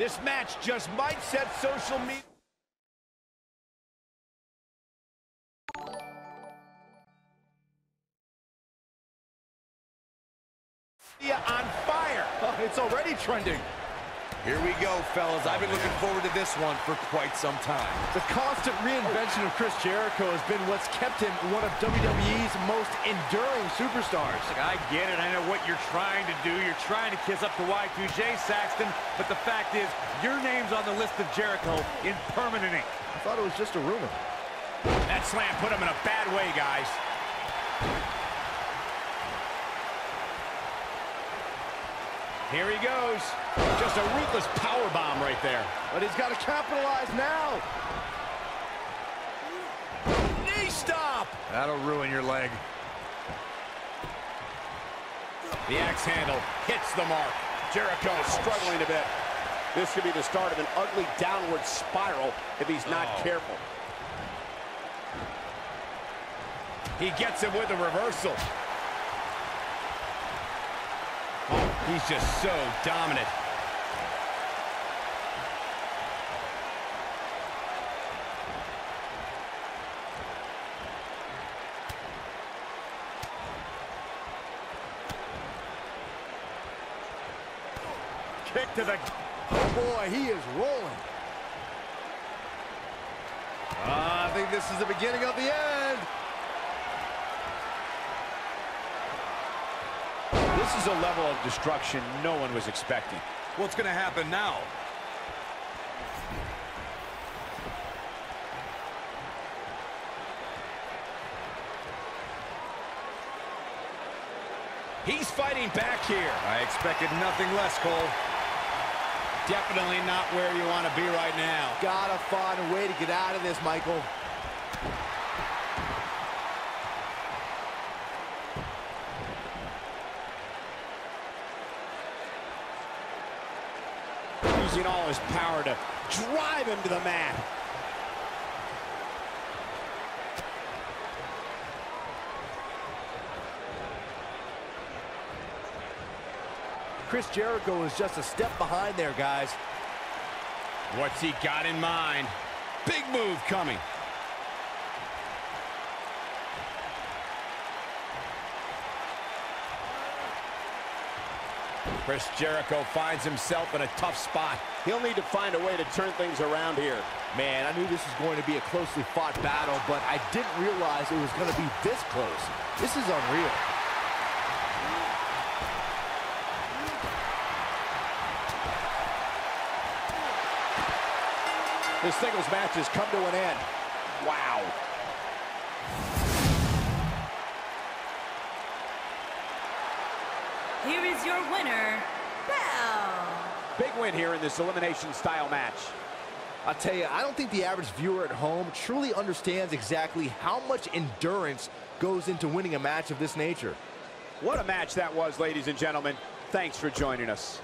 This match just might set social media on fire. Oh, it's already trending. Here we go, fellas. I've been looking forward to this one for quite some time. The constant reinvention of Chris Jericho has been what's kept him one of WWE's most enduring superstars. Look, I get it. I know what you're trying to do. You're trying to kiss up to Y2J, Saxton, but the fact is, your name's on the list of Jericho in permanent ink. I thought it was just a rumor. That slam put him in a bad way, guys. Here he goes. Just a ruthless power bomb right there. But he's got to capitalize now. Knee stop. That'll ruin your leg. The axe handle hits the mark. Jericho struggling a bit. This could be the start of an ugly downward spiral if he's not careful. He gets him with a reversal. Oh, he's just so dominant. Kick to the... Oh boy, he is rolling. I think this is the beginning of the end. This is a level of destruction no one was expecting. What's going to happen now? He's fighting back here. I expected nothing less, Cole. Definitely not where you want to be right now. Gotta find a way to get out of this, Michael. Using all his power to drive him to the mat. Chris Jericho is just a step behind there, guys. What's he got in mind? Big move coming. Chris Jericho finds himself in a tough spot. He'll need to find a way to turn things around here. Man, I knew this was going to be a closely fought battle, but I didn't realize it was going to be this close. This is unreal. This singles match has come to an end. Wow. Here is your winner, Bell. Big win here in this elimination style match. I'll tell you, I don't think the average viewer at home truly understands exactly how much endurance goes into winning a match of this nature. What a match that was, ladies and gentlemen. Thanks for joining us.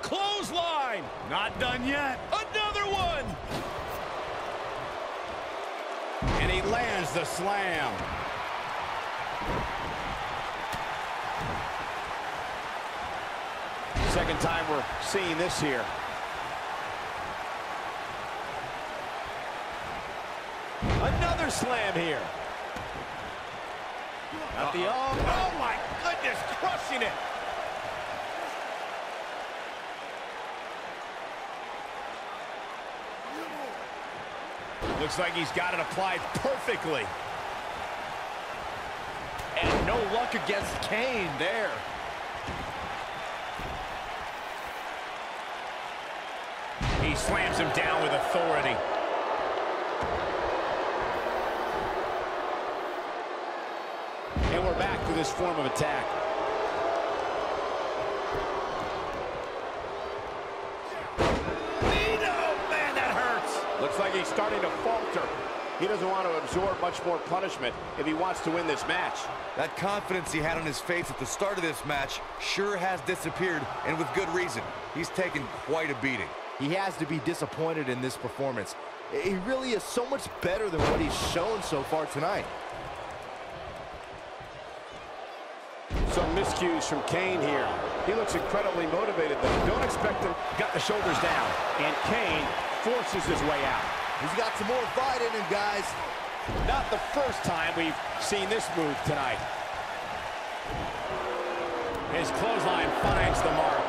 Clothesline! Not done yet. Another one! And he lands the slam. Second time we're seeing this here. Another slam here. At the oh my goodness, crushing it. Looks like he's got it applied perfectly. And no luck against Kane there. He slams him down with authority. And we're back to this form of attack. Man, that hurts. Looks like he's starting to falter. He doesn't want to absorb much more punishment if he wants to win this match. That confidence he had on his face at the start of this match sure has disappeared, and with good reason. He's taken quite a beating. He has to be disappointed in this performance. He really is so much better than what he's shown so far tonight. Some miscues from Kane here. He looks incredibly motivated, though. Don't expect him. Got the shoulders down. And Kane forces his way out. He's got some more fight in him, guys. Not the first time we've seen this move tonight. His clothesline finds the mark.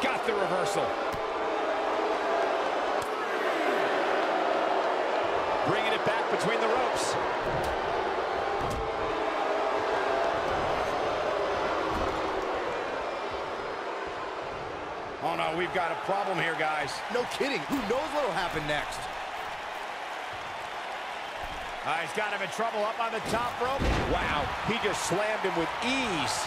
Got the reversal. Bringing it back between the ropes. Oh no, we've got a problem here, guys. No kidding. Who knows what'll happen next? He's got him in trouble up on the top rope. Wow, he just slammed him with ease.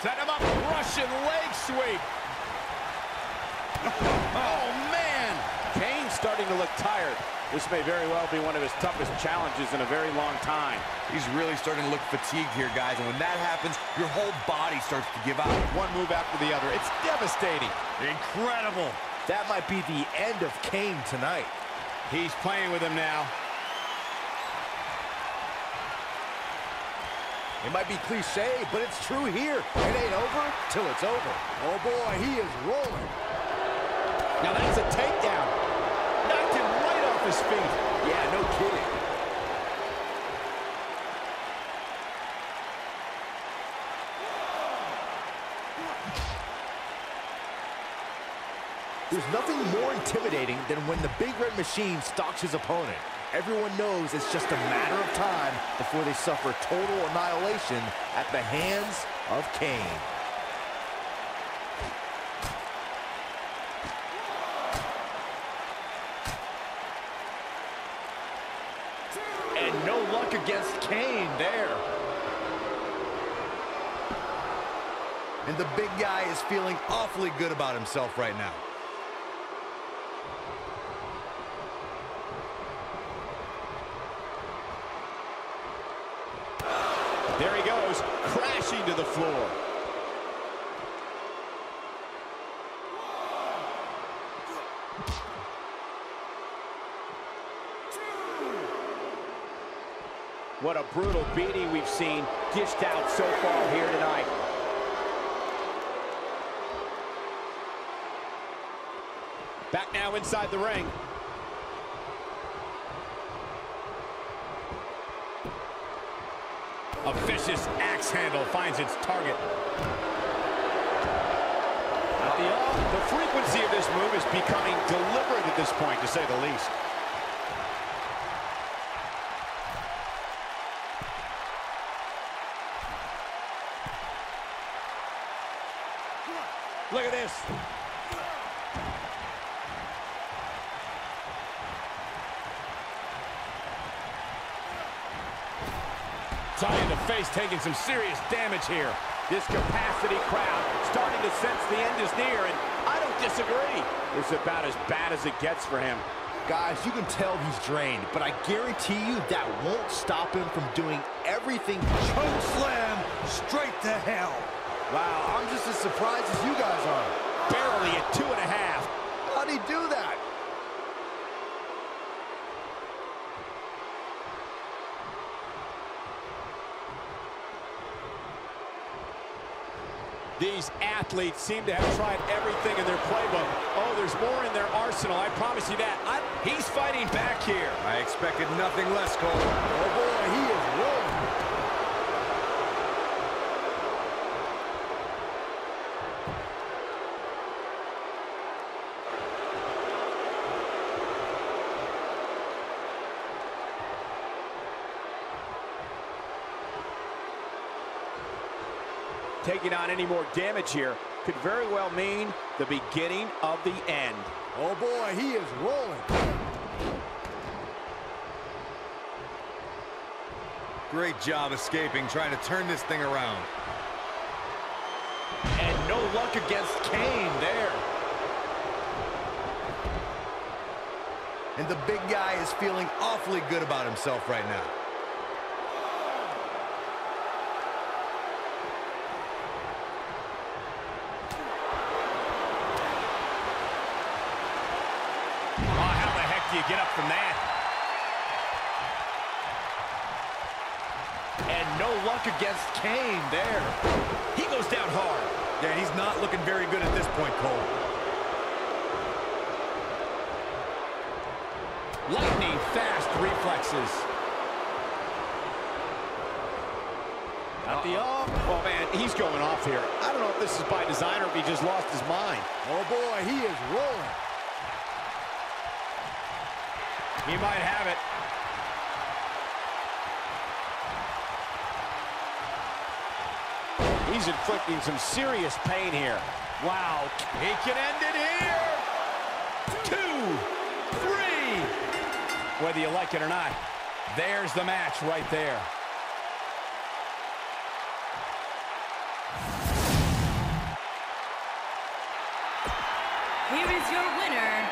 Set him up, Russian leg sweep. Oh, man! Kane's starting to look tired. This may very well be one of his toughest challenges in a very long time. He's really starting to look fatigued here, guys, and when that happens, your whole body starts to give out. One move after the other. It's devastating. Incredible. That might be the end of Kane tonight. He's playing with him now. It might be cliche, but it's true here. It ain't over till it's over. Oh boy, he is rolling. Now that's a takedown. Knocked him right off his feet. Yeah, no kidding. There's nothing more intimidating than when the Big Red Machine stalks his opponent. Everyone knows it's just a matter of time before they suffer total annihilation at the hands of Kane. And no luck against Kane there. And the big guy is feeling awfully good about himself right now. There he goes, crashing to the floor. What a brutal beating we've seen dished out so far here tonight. Back now inside the ring. A vicious axe handle finds its target. The frequency of this move is becoming deliberate at this point, to say the least. Look at this. Tie in the face, taking some serious damage here. This capacity crowd starting to sense the end is near, and I don't disagree. It's about as bad as it gets for him. Guys, you can tell he's drained, but I guarantee you that won't stop him from doing everything. Choke slam straight to hell. Wow, I'm just as surprised as you guys are. Barely at 2.5. How'd he do that? These athletes seem to have tried everything in their playbook. Oh, there's more in their arsenal, I promise you that. He's fighting back here. I expected nothing less, Cole. Oh boy, he is rolling. Taking on any more damage here could very well mean the beginning of the end. Oh boy, he is rolling. Great job escaping, trying to turn this thing around. And no luck against Kane there. And the big guy is feeling awfully good about himself right now. Do you get up from that? And no luck against Kane there. He goes down hard. Yeah, he's not looking very good at this point, Cole. Lightning fast reflexes. Got the arm. Oh, man, he's going off here. I don't know if this is by design or if he just lost his mind. Oh boy, he is rolling. He might have it. He's inflicting some serious pain here. Wow. He can end it here. 2, 3. Whether you like it or not, there's the match right there. Here is your winner,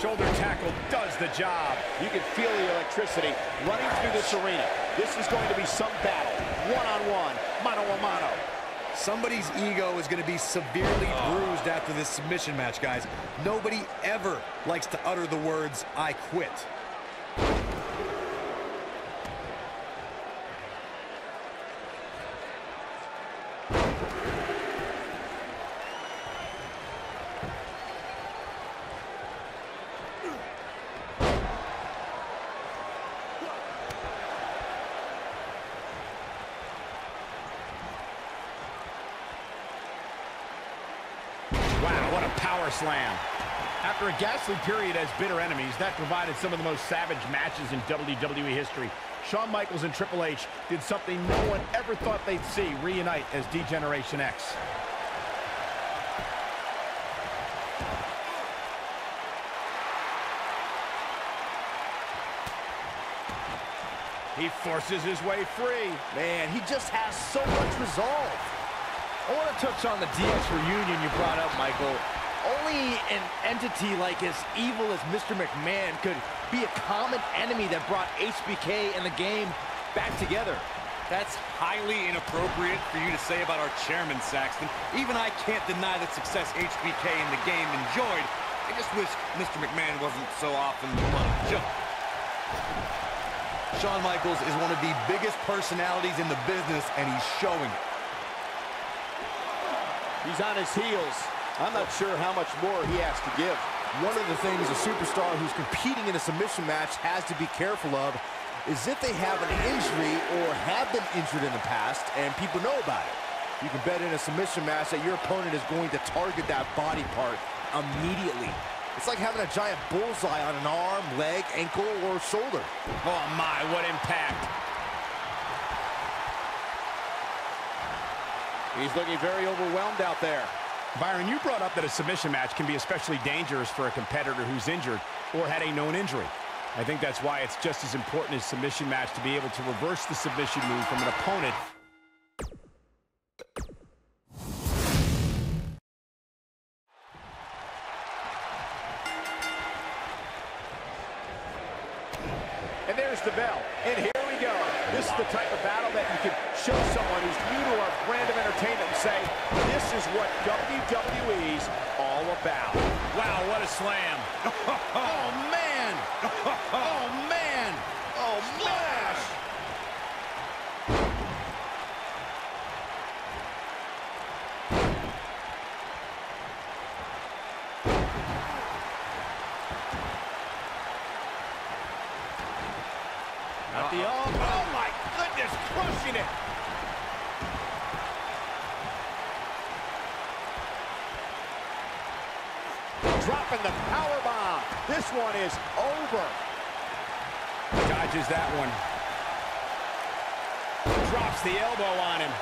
Shoulder tackle does the job. You can feel the electricity running through this arena. This is going to be some battle. One-on-one, mano-a-mano. Somebody's ego is going to be severely bruised after this submission match, guys. Nobody ever likes to utter the words, "I quit." Wow, what a power slam. After a ghastly period as bitter enemies, that provided some of the most savage matches in WWE history. Shawn Michaels and Triple H did something no one ever thought they'd see reunite as D-Generation X. He forces his way free. Man, he just has so much resolve. I want to touch on the DX reunion you brought up, Michael. Only an entity like as evil as Mr. McMahon could be a common enemy that brought HBK and the game back together. That's highly inappropriate for you to say about our chairman, Saxton. Even I can't deny the success HBK and the game enjoyed. I just wish Mr. McMahon wasn't so often the butt of a joke. Shawn Michaels is one of the biggest personalities in the business, and he's showing it. He's on his heels. I'm not sure how much more he has to give. One of the things a superstar who's competing in a submission match has to be careful of is if they have an injury or have been injured in the past and people know about it. You can bet in a submission match that your opponent is going to target that body part immediately. It's like having a giant bullseye on an arm, leg, ankle, or shoulder. Oh my, what impact. He's looking very overwhelmed out there. Byron, you brought up that a submission match can be especially dangerous for a competitor who's injured or had a known injury. I think that's why it's just as important as submission match to be able to reverse the submission move from an opponent. And there's the bell. And here we go. This is the type of battle that you can show someone who's new to our brand of entertainment and say, this is what WWE's all about. Wow, what a slam. Oh, man. Oh, man. Oh, smash. Not the elbow. Oh, my goodness, crushing it. Dropping the power bomb. This one is over. Dodges that one. Drops the elbow on him.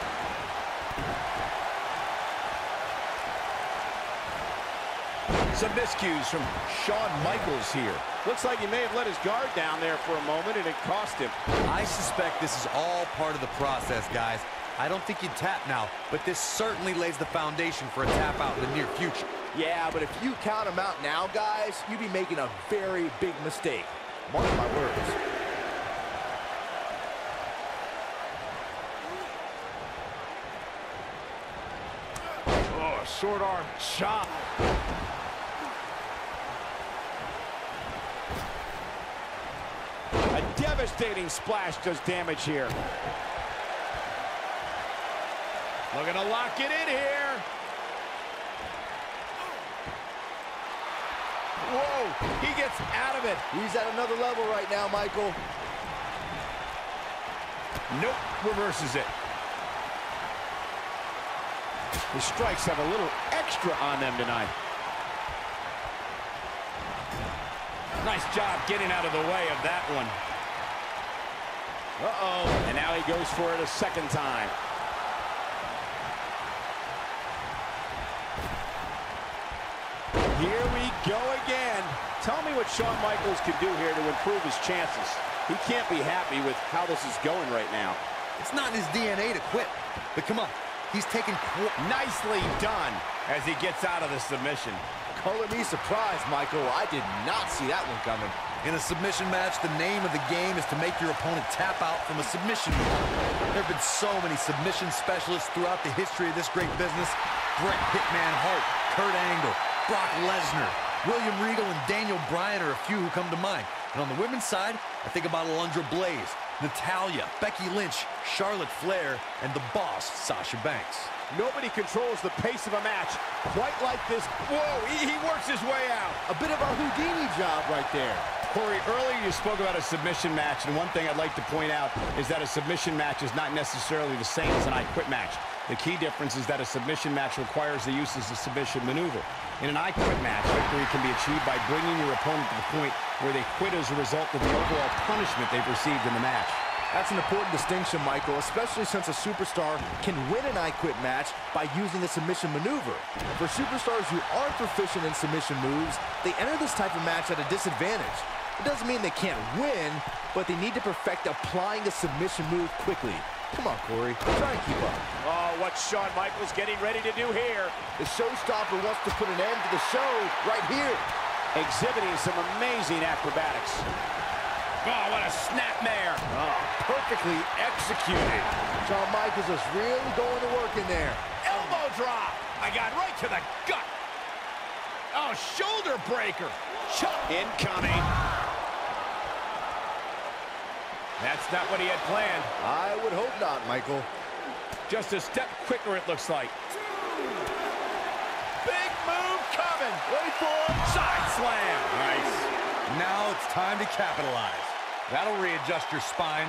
Some miscues from Shawn Michaels here. Looks like he may have let his guard down there for a moment, and it cost him. I suspect this is all part of the process, guys. I don't think you'd tap now, but this certainly lays the foundation for a tap out in the near future. Yeah, but if you count him out now, guys, you'd be making a very big mistake. Mark my words. Oh, short arm chop. A devastating splash does damage here. Looking to lock it in here. Whoa, he gets out of it. He's at another level right now, Michael. Nope, reverses it. The strikes have a little extra on them tonight. Nice job getting out of the way of that one. Uh-oh. And now he goes for it a second time. Here we go again. Tell me what Shawn Michaels can do here to improve his chances. He can't be happy with how this is going right now. It's not in his DNA to quit, but come on. He's taking... Nicely done as he gets out of the submission. Color me surprised, Michael. I did not see that one coming. In a submission match, the name of the game is to make your opponent tap out from a submission move. There have been so many submission specialists throughout the history of this great business. Bret Hitman Hart, Kurt Angle, Brock Lesnar, William Regal, and Daniel Bryan are a few who come to mind. And on the women's side, I think about Alundra Blaze, Natalya, Becky Lynch, Charlotte Flair, and the boss, Sasha Banks. Nobody controls the pace of a match quite like this. Whoa, he works his way out. A bit of a Houdini job right there. Corey, earlier you spoke about a submission match, and one thing I'd like to point out is that a submission match is not necessarily the same as an I Quit match. The key difference is that a submission match requires the use of a submission maneuver. In an I Quit match, victory can be achieved by bringing your opponent to the point where they quit as a result of the overall punishment they've received in the match. That's an important distinction, Michael, especially since a superstar can win an I Quit match by using a submission maneuver. For superstars who aren't proficient in submission moves, they enter this type of match at a disadvantage. It doesn't mean they can't win, but they need to perfect applying a submission move quickly. Come on, Corey, try and keep up. Oh, what's Shawn Michaels getting ready to do here? The showstopper wants to put an end to the show right here. Exhibiting some amazing acrobatics. Oh, what a snapmare. Oh, perfectly executed. Shawn Michaels is really going to work in there. Elbow drop. I got right to the gut. Oh, shoulder breaker. Incoming. That's not what he had planned. I would hope not, Michael. Just a step quicker, it looks like. Big move coming. Ready for it. Side slam. Nice. Now it's time to capitalize. That'll readjust your spine.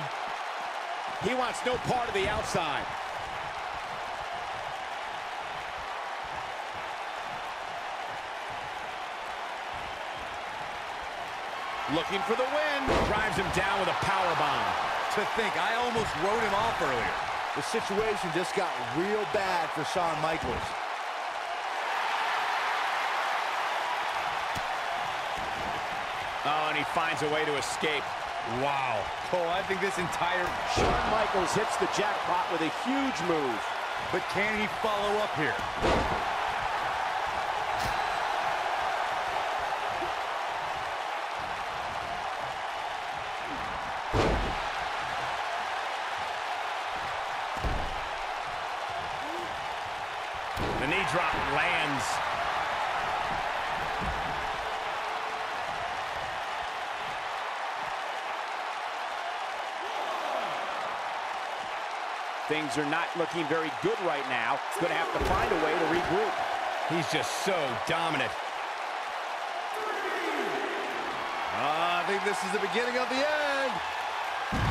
He wants no part of the outside. Looking for the win. Drives him down with a power bomb. To think, I almost wrote him off earlier. The situation just got real bad for Shawn Michaels. Oh, and he finds a way to escape. Wow. Cole, I think this entire... Shawn Michaels hits the jackpot with a huge move. But can he follow up here? The knee drop lands. Things are not looking very good right now. Going to have to find a way to regroup. He's just so dominant. I think this is the beginning of the end.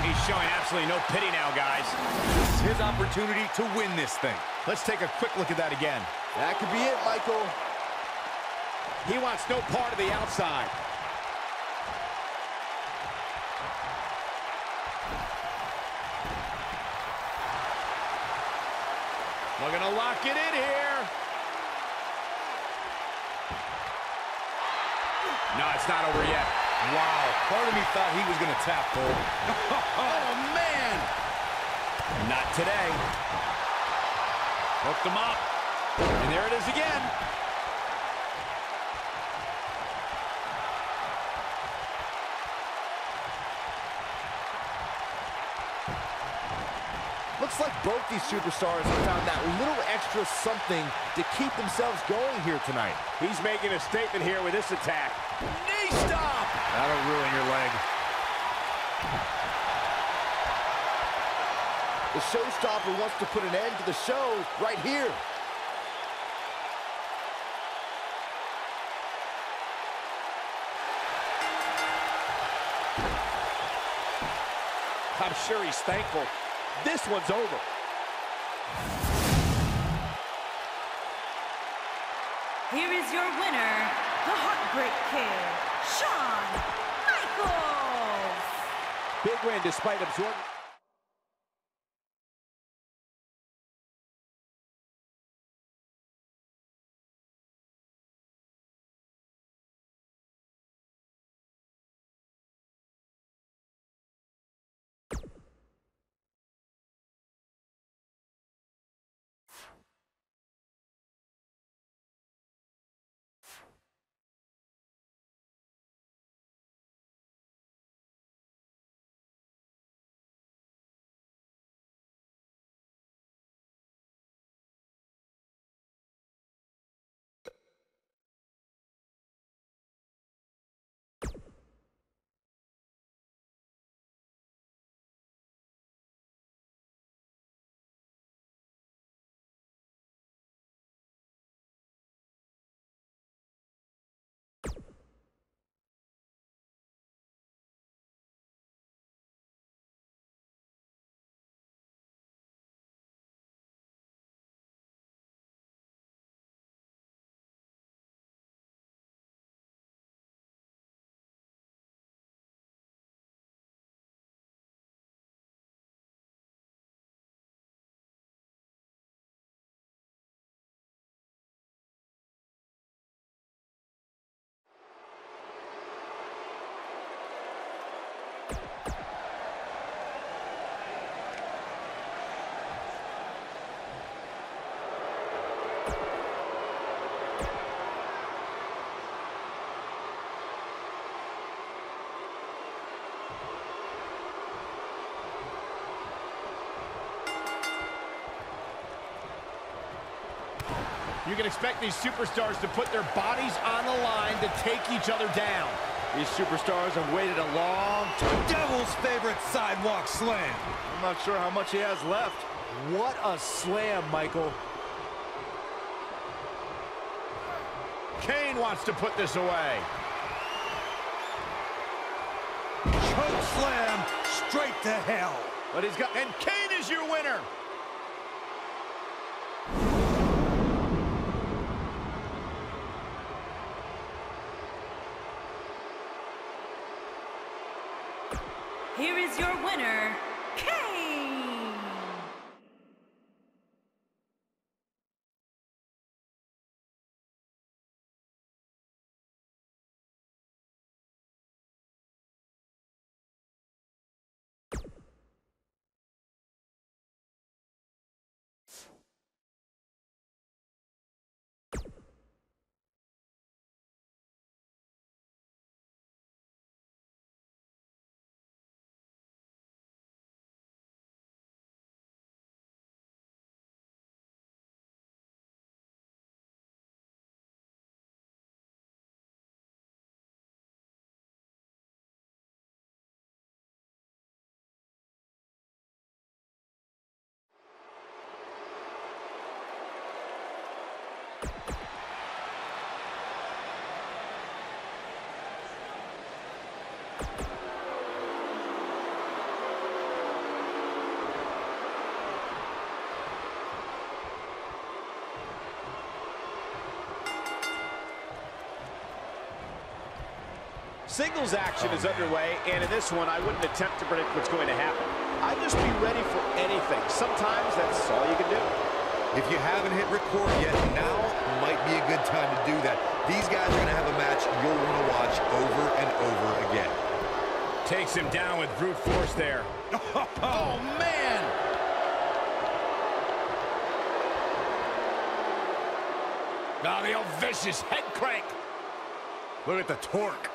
He's showing absolutely no pity now, guys. This is his opportunity to win this thing. Let's take a quick look at that again. That could be it, Michael. He wants no part of the outside. Looking to lock it in here. No, it's not over yet. Wow. Part of me thought he was going to tap, Cole. Oh, man. Not today. Hooked him up. And there it is again. Looks like both these superstars have found that little extra something to keep themselves going here tonight. He's making a statement here with this attack. Knee stop! That'll ruin your leg. The showstopper wants to put an end to the show right here. I'm sure he's thankful. This one's over. Here is your winner, the Heartbreak Kid, Shawn Michaels. Big win despite absorbing... You can expect these superstars to put their bodies on the line to take each other down. These superstars have waited a long time. Devil's favorite sidewalk slam. I'm not sure how much he has left. What a slam, Michael. Kane wants to put this away. Choke slam straight to hell. But he's got, and Kane is your winner. Here is your winner, Kane. Singles action is underway, and in this one, I wouldn't attempt to predict what's going to happen. I'd just be ready for anything. Sometimes that's all you can do. If you haven't hit record yet, now might be a good time to do that. These guys are going to have a match you'll want to watch over and over again. Takes him down with brute force there. Oh, man! Now the old vicious head crank. Look at the torque.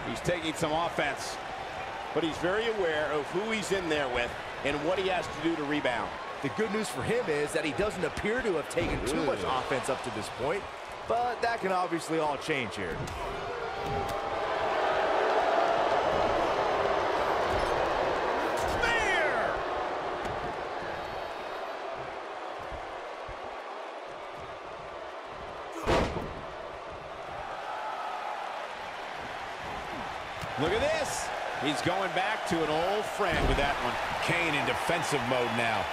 He's taking some offense, but he's very aware of who he's in there with and what he has to do to rebound. The good news for him is that he doesn't appear to have taken too much offense up to this point, but that can obviously all change here. Look at this. He's going back to an old friend with that one. Kane in defensive mode now.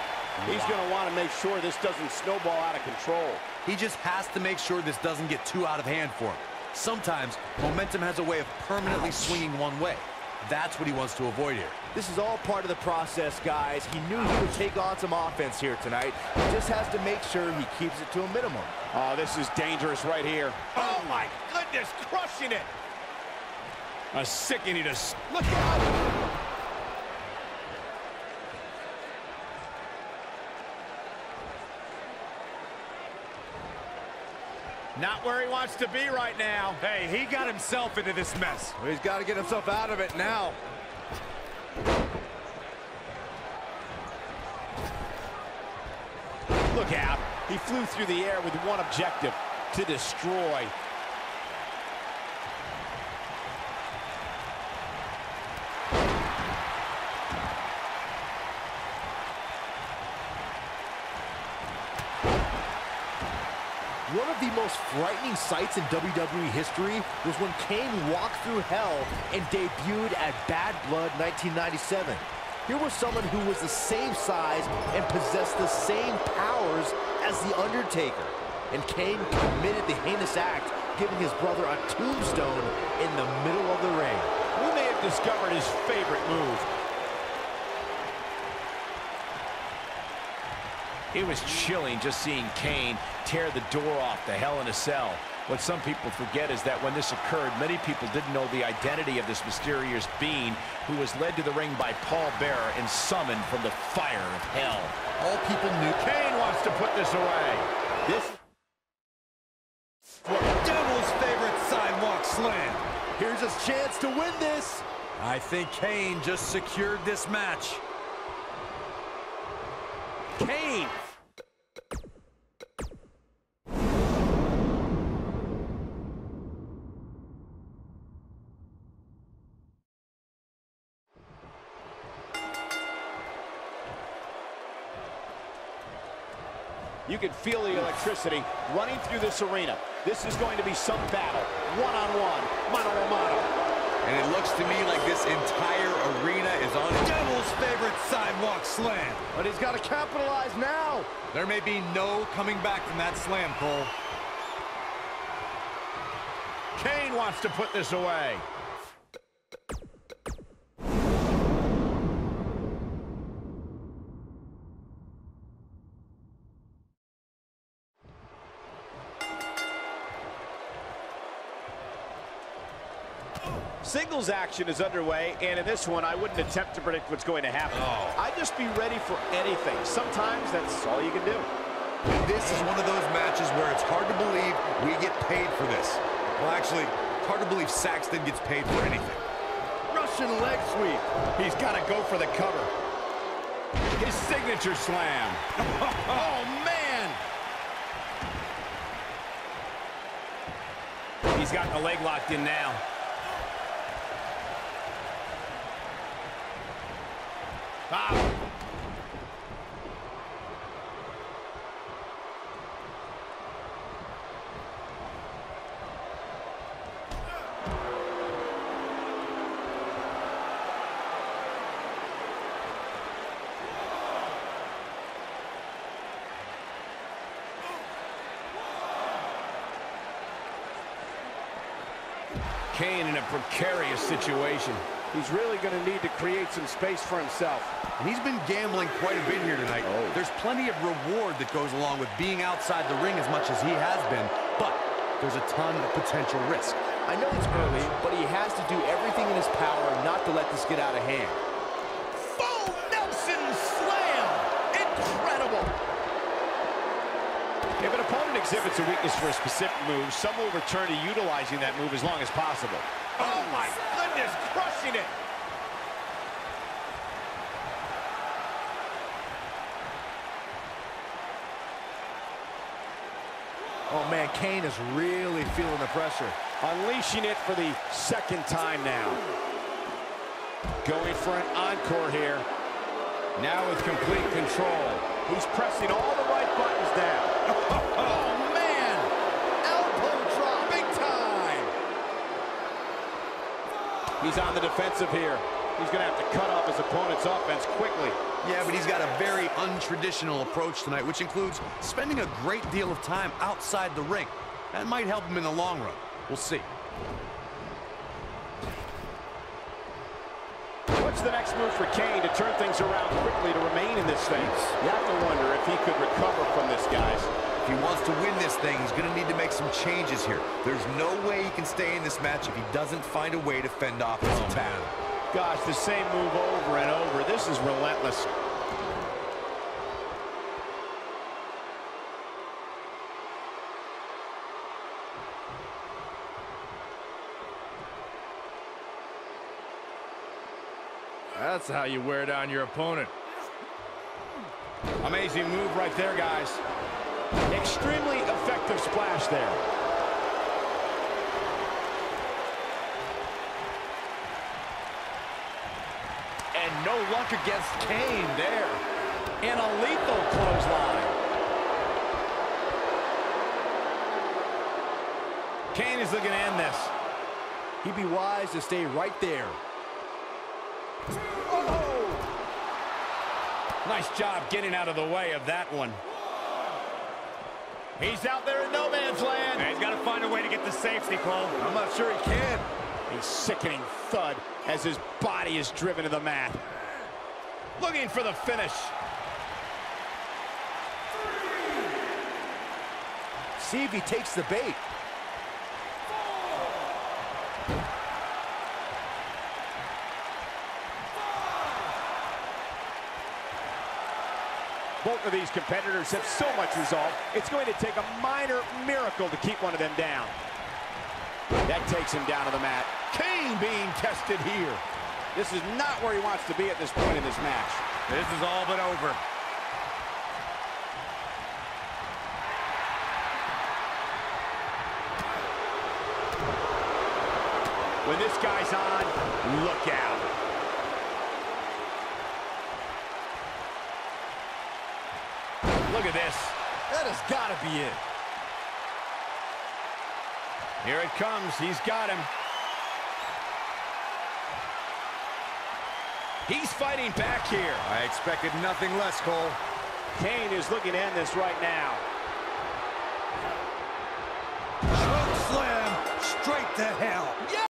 He's going to want to make sure this doesn't snowball out of control. He just has to make sure this doesn't get too out of hand for him. Sometimes momentum has a way of permanently swinging one way. That's what he wants to avoid here. This is all part of the process, guys. He knew he would take on some offense here tonight. He just has to make sure he keeps it to a minimum. Oh, this is dangerous right here. Oh, my goodness, crushing it. A sickening to look out. Not where he wants to be right now. Hey, he got himself into this mess. Well, he's got to get himself out of it now. Look out. He flew through the air with one objective, to destroy. One of the most frightening sights in WWE history was when Kane walked through hell and debuted at Bad Blood 1997. Here was someone who was the same size and possessed the same powers as The Undertaker. And Kane committed the heinous act, giving his brother a tombstone in the middle of the ring. We may have discovered his favorite move. It was chilling just seeing Kane tear the door off the Hell in a Cell. What some people forget is that when this occurred, many people didn't know the identity of this mysterious being who was led to the ring by Paul Bearer and summoned from the fire of hell. All people knew. Kane wants to put this away. This Devil's favorite sidewalk slam. Here's his chance to win this. I think Kane just secured this match. Kane. You can feel the electricity running through this arena. This is going to be some battle. One-on-one, mano-a-mano. And it looks to me like this entire arena is on its Devil's favorite sidewalk slam. But he's got to capitalize now. There may be no coming back from that slam, Cole. Kane wants to put this away. Singles action is underway, and in this one, I wouldn't attempt to predict what's going to happen. I'd just be ready for anything. Sometimes that's all you can do. This is one of those matches where it's hard to believe we get paid for this. Well, actually, it's hard to believe Saxton gets paid for anything. Russian leg sweep. He's got to go for the cover. His signature slam. Oh, man. He's got the leg locked in now. Ah. Kane in a precarious situation. He's really going to need to create some space for himself. And he's been gambling quite a bit here tonight. There's plenty of reward that goes along with being outside the ring as much as he has been, but there's a ton of potential risk. I know it's early, but he has to do everything in his power not to let this get out of hand. Full Nelson slam! Incredible! If an opponent exhibits a weakness for a specific move, some will return to utilizing that move as long as possible. Oh my goodness, crushing it! Oh man, Kane is really feeling the pressure. Unleashing it for the second time now. Going for an encore here. Now with complete control. He's pressing all the right buttons down. Oh, man! Elbow drop, big time! He's on the defensive here. He's going to have to cut off his opponent's offense quickly. Yeah, but he's got a very untraditional approach tonight, which includes spending a great deal of time outside the ring. That might help him in the long run. We'll see. What's the next move for Kane to turn things around quickly to remain in this thing? You have to wonder if he could recover from this, guys. If he wants to win this thing, he's going to need to make some changes here. There's no way he can stay in this match if he doesn't find a way to fend off his attack. Gosh, the same move over and over. This is relentless. That's how you wear down your opponent. Amazing move right there, guys. Extremely effective splash there. And no luck against Kane there. And a lethal clothesline. Kane is looking to end this. He'd be wise to stay right there. Oh! Nice job getting out of the way of that one. He's out there in no man's land. He's got to find a way to get the safety, Cole. I'm not sure he can. A sickening thud as his body is driven to the mat. Looking for the finish. See if he takes the bait. Both of these competitors have so much resolve, it's going to take a minor miracle to keep one of them down. That takes him down to the mat. Kane being tested here. This is not where he wants to be at this point in this match. This is all but over. When this guy's on, look out. Look at this. That has got to be it. Here it comes. He's got him. He's fighting back here. I expected nothing less, Cole. Kane is looking to end this right now.